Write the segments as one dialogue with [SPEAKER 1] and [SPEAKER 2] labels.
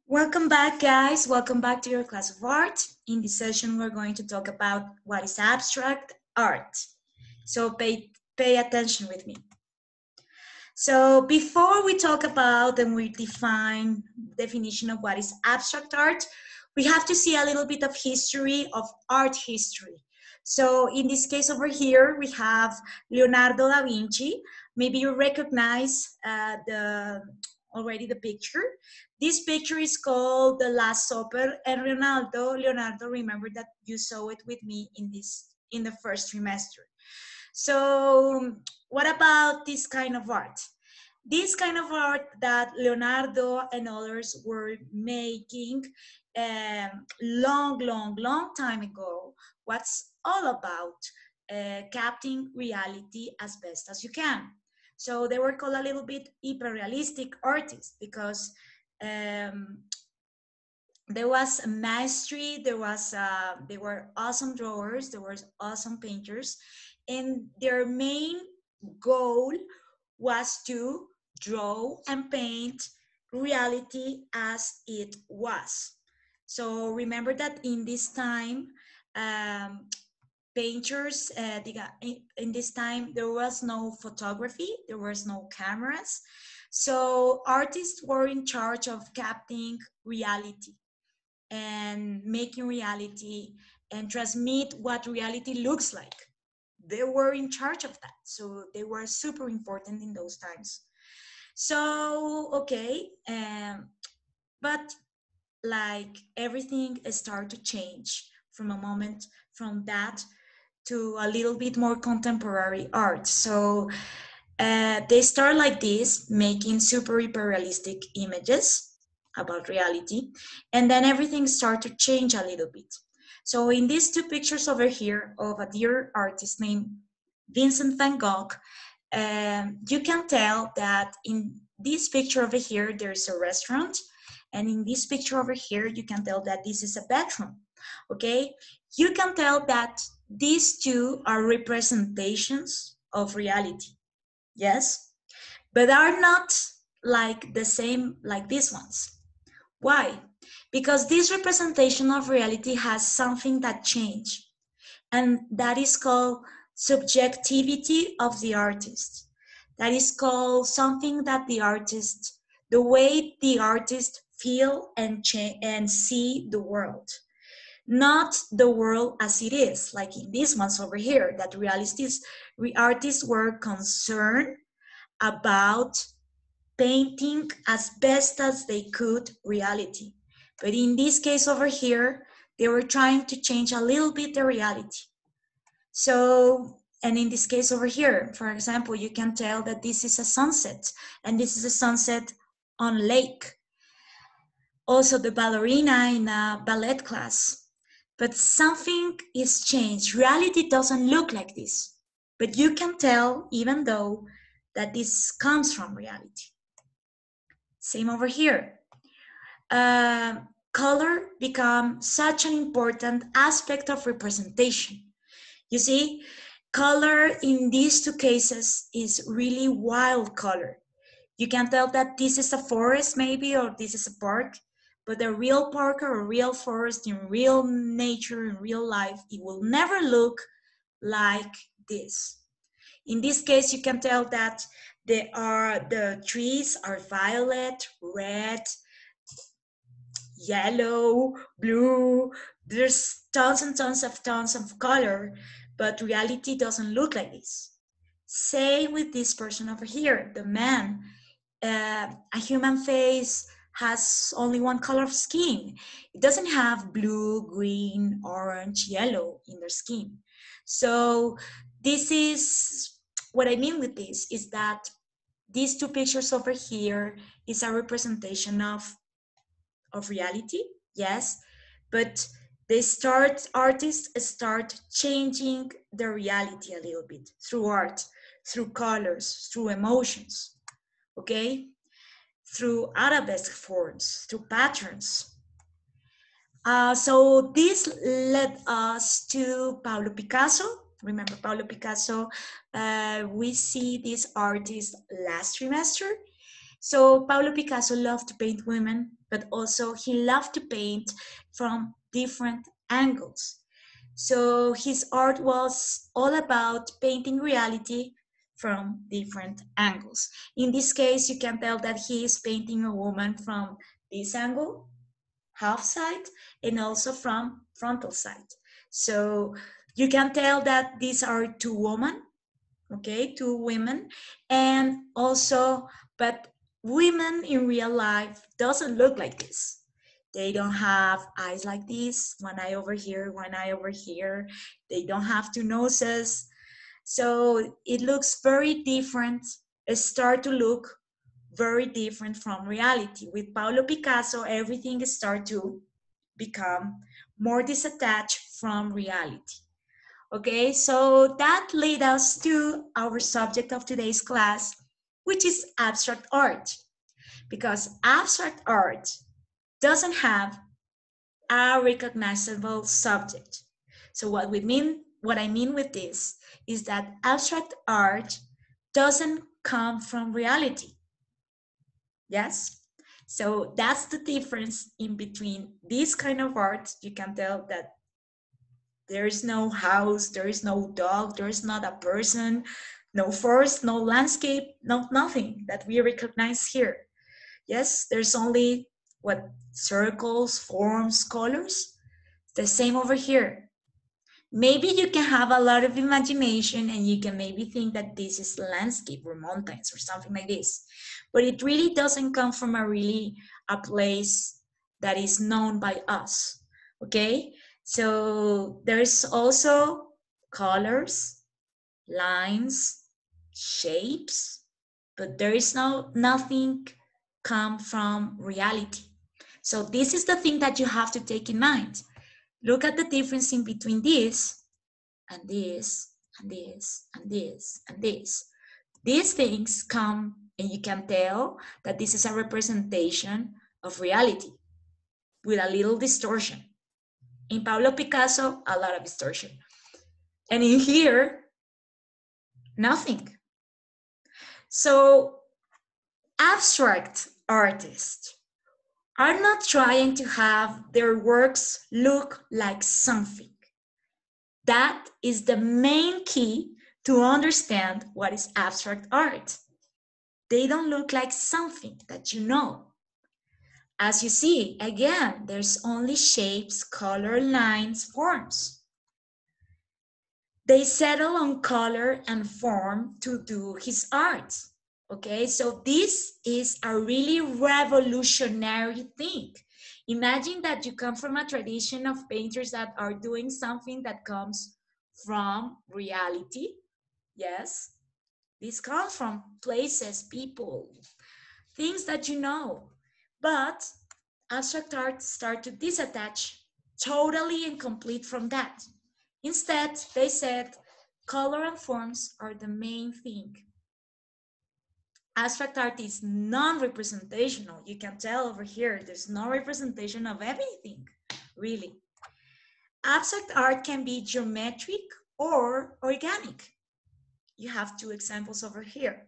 [SPEAKER 1] Welcome back, guys. Welcome back to your class of art. In this session, we're going to talk about what is abstract art. So pay attention with me. So before we talk about and we define definition of what is abstract art, we have to see a little bit of history of art history. So in this case over here, we have Leonardo da Vinci. Maybe you recognize already the picture. This picture is called The Last Supper, and Leonardo, remember that you saw it with me in the first trimester. So what about this kind of art? This kind of art that Leonardo and others were making long time ago, what's all about capturing reality as best as you can. So they were called a little bit hyperrealistic artists because there was a mastery, they were awesome drawers, there were awesome painters, and their main goal was to draw and paint reality as it was. So remember that in this time, painters, in this time, there was no photography, there was no cameras. So artists were in charge of capturing reality and making reality and transmit what reality looks like. They were in charge of that. So they were super important in those times. So, okay, but like everything started to change from a moment from that to a little bit more contemporary art. So they start like this, making super hyper realistic images about reality, and then everything started to change a little bit. So in these two pictures over here of a dear artist named Vincent van Gogh, you can tell that in this picture over here, there's a restaurant, and in this picture over here, you can tell that this is a bedroom, okay? You can tell that these two are representations of reality, yes? But are not like the same like these ones. Why? Because this representation of reality has something that changed, and that is called subjectivity of the artist. That is called something that the way the artist feel and see the world. Not the world as it is, like in these ones over here, that artists were concerned about painting as best as they could reality. But in this case over here, they were trying to change a little bit the reality. So, and in this case over here, for example, you can tell that this is a sunset, and this is a sunset on lake. Also the ballerina in a ballet class. But something is changed. Reality doesn't look like this. But you can tell, even though, that this comes from reality. Same over here. Color becomes such an important aspect of representation. You see, color in these two cases is really wild color. You can tell that this is a forest maybe, or this is a park, but a real park or a real forest in real nature, in real life, it will never look like this. In this case, you can tell that the trees are violet, red, yellow, blue. There's tons and tons of color, but reality doesn't look like this. Same with this person over here, the man. A human face has only one color of skin. It doesn't have blue, green, orange, yellow in their skin. So this is what I mean with this is that these two pictures over here is a representation of reality, yes, but artists start changing the reality a little bit through art, through colors, through emotions, okay, through arabesque forms, through patterns. So this led us to Pablo Picasso. Remember Pablo Picasso? We see this artist last trimester. So Pablo Picasso loved to paint women, but also he loved to paint from different angles. So his art was all about painting reality from different angles. In this case, you can tell that he is painting a woman from this angle, half side, and also from frontal side. So you can tell that these are two women, okay, two women, and also, but women in real life doesn't look like this. They don't have eyes like this, one eye over here, one eye over here. They don't have two noses. So it looks very different. It start to look very different from reality. With Pablo Picasso, everything start to become more disattached from reality. Okay, so that led us to our subject of today's class, which is abstract art. Because abstract art doesn't have a recognizable subject. So what I mean with this is that abstract art doesn't come from reality. Yes? So that's the difference in between this kind of art. You can tell that there is no house, there is no dog, there is not a person, no forest, no landscape, no nothing that we recognize here. Yes, there's only what, circles, forms, colors. The same over here. Maybe you can have a lot of imagination and you can maybe think that this is landscape or mountains or something like this, but it really doesn't come from a place that is known by us. Okay, so there's also colors, lines, shapes, but there is nothing come from reality. So this is the thing that you have to take in mind. Look at the difference in between this and this and this and this and this. These things come, and you can tell that this is a representation of reality with a little distortion. In Pablo Picasso, a lot of distortion. And in here, nothing. So abstract artists are not trying to have their works look like something. That is the main key to understand what is abstract art. They don't look like something that you know. As you see, again, there's only shapes, color, lines, forms. They settle on color and form to do his art. Okay, so this is a really revolutionary thing. Imagine that you come from a tradition of painters that are doing something that comes from reality. Yes, this comes from places, people, things that you know. But abstract art starts to disattach totally and complete from that. Instead, they said color and forms are the main thing. Abstract art is non-representational. You can tell over here, there's no representation of everything, really. Abstract art can be geometric or organic. You have two examples over here,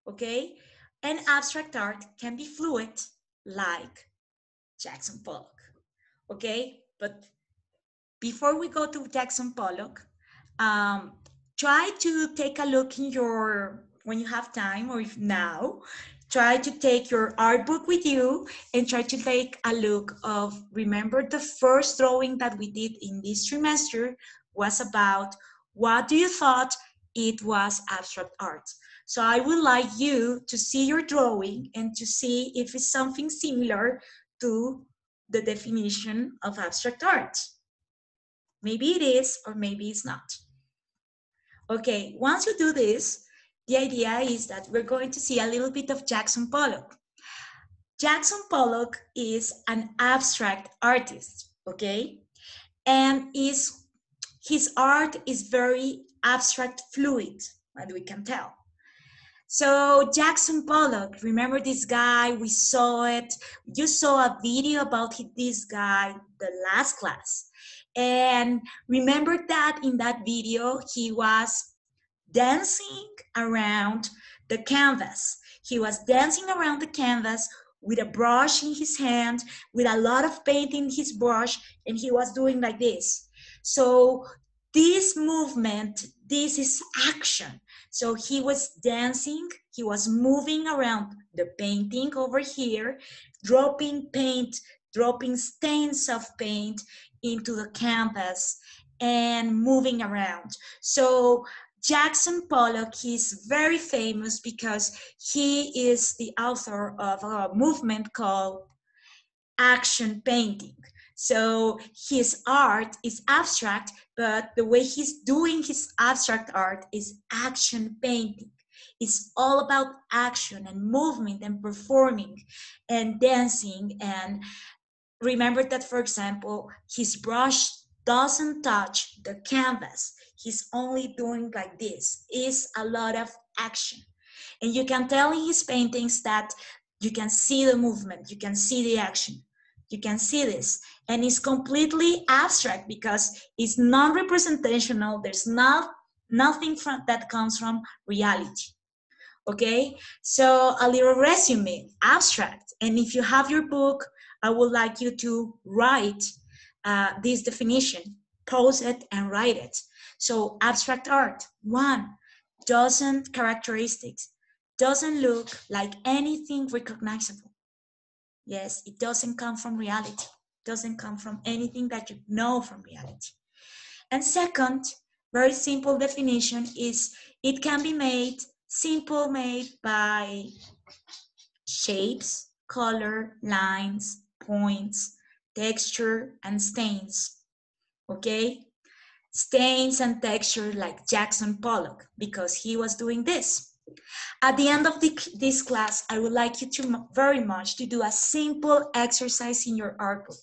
[SPEAKER 1] okay? And abstract art can be fluid, like Jackson Pollock, okay? But before we go to Jackson Pollock, try to take a look in your, when you have time or if now, try to take your art book with you and try to take a look of, remember the first drawing that we did in this trimester was about what do you thought it was abstract art. So I would like you to see your drawing and to see if it's something similar to the definition of abstract art. Maybe it is, or maybe it's not. Okay, once you do this, the idea is that we're going to see a little bit of Jackson Pollock. Jackson Pollock is an abstract artist, okay? And his art is very abstract fluid, as we can tell. So Jackson Pollock, remember this guy, we saw it. You saw a video about this guy the last class. And remember that in that video, he was dancing around the canvas. He was dancing around the canvas with a brush in his hand, with a lot of paint in his brush, and he was doing like this. So this movement, this is action. So he was dancing, he was moving around the painting over here, dropping paint, dropping stains of paint into the canvas and moving around. So Jackson Pollock, he's very famous because he is the author of a movement called action painting. So his art is abstract, but the way he's doing his abstract art is action painting. It's all about action and movement and performing and dancing. And remember that, for example, his brush doesn't touch the canvas. He's only doing like this. It's a lot of action. And you can tell in his paintings that you can see the movement, you can see the action, you can see this. And it's completely abstract because it's non-representational. There's nothing that comes from reality. Okay, so a little resume, abstract. And if you have your book, I would like you to write this definition, pause it and write it. So abstract art, one, doesn't characteristics, doesn't look like anything recognizable. Yes, it doesn't come from reality, doesn't come from anything that you know from reality. And second, very simple definition is it can be made by shapes, color, lines, points, texture, and stains. Okay? Stains and texture like Jackson Pollock, because he was doing this. At the end of this class, I would like you to very much to do a simple exercise in your art book.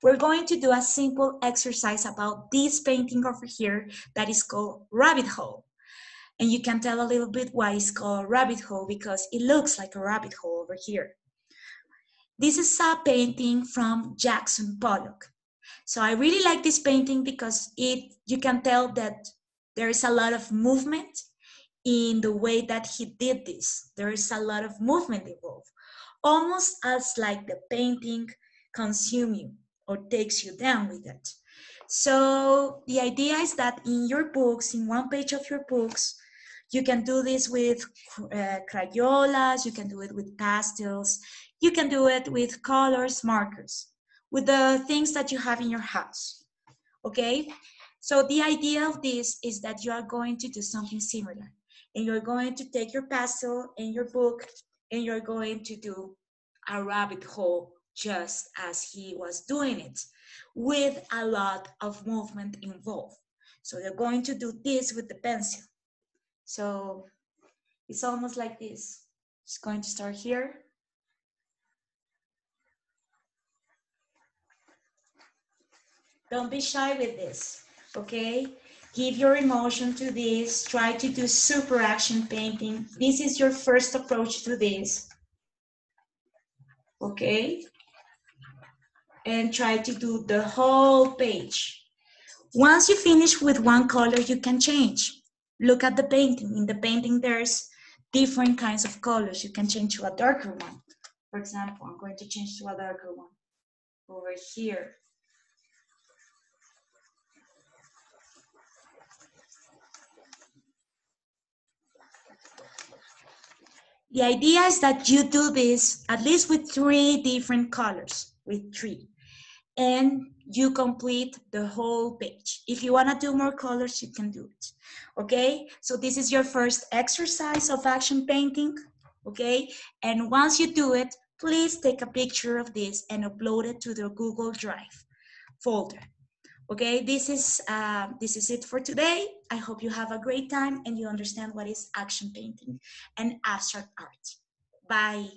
[SPEAKER 1] We're going to do a simple exercise about this painting over here that is called Rabbit Hole. And you can tell a little bit why it's called Rabbit Hole, because it looks like a rabbit hole over here. This is a painting from Jackson Pollock. So I really like this painting because you can tell that there is a lot of movement in the way that he did this. There is a lot of movement involved, almost as like the painting consumes you or takes you down with it. So the idea is that in your books, in one page of your books, you can do this with Crayolas, you can do it with pastels, you can do it with colors, markers, with the things that you have in your house, okay? So the idea of this is that you are going to do something similar, and you're going to take your pastel and your book, and you're going to do a rabbit hole just as he was doing it, with a lot of movement involved. So you're going to do this with the pencil. So it's almost like this. Just going to start here. Don't be shy with this, okay? Give your emotion to this. Try to do super action painting. This is your first approach to this, okay? And try to do the whole page. Once you finish with one color, you can change. Look at the painting. In the painting, there's different kinds of colors. You can change to a darker one. For example, I'm going to change to a darker one over here. The idea is that you do this at least with 3 different colors, with 3. And you complete the whole page. If you want to do more colors, you can do it. Okay, so this is your first exercise of action painting. Okay, and once you do it, please take a picture of this and upload it to the Google Drive folder. Okay, this is it for today. I hope you have a great time and you understand what is action painting and abstract art. Bye.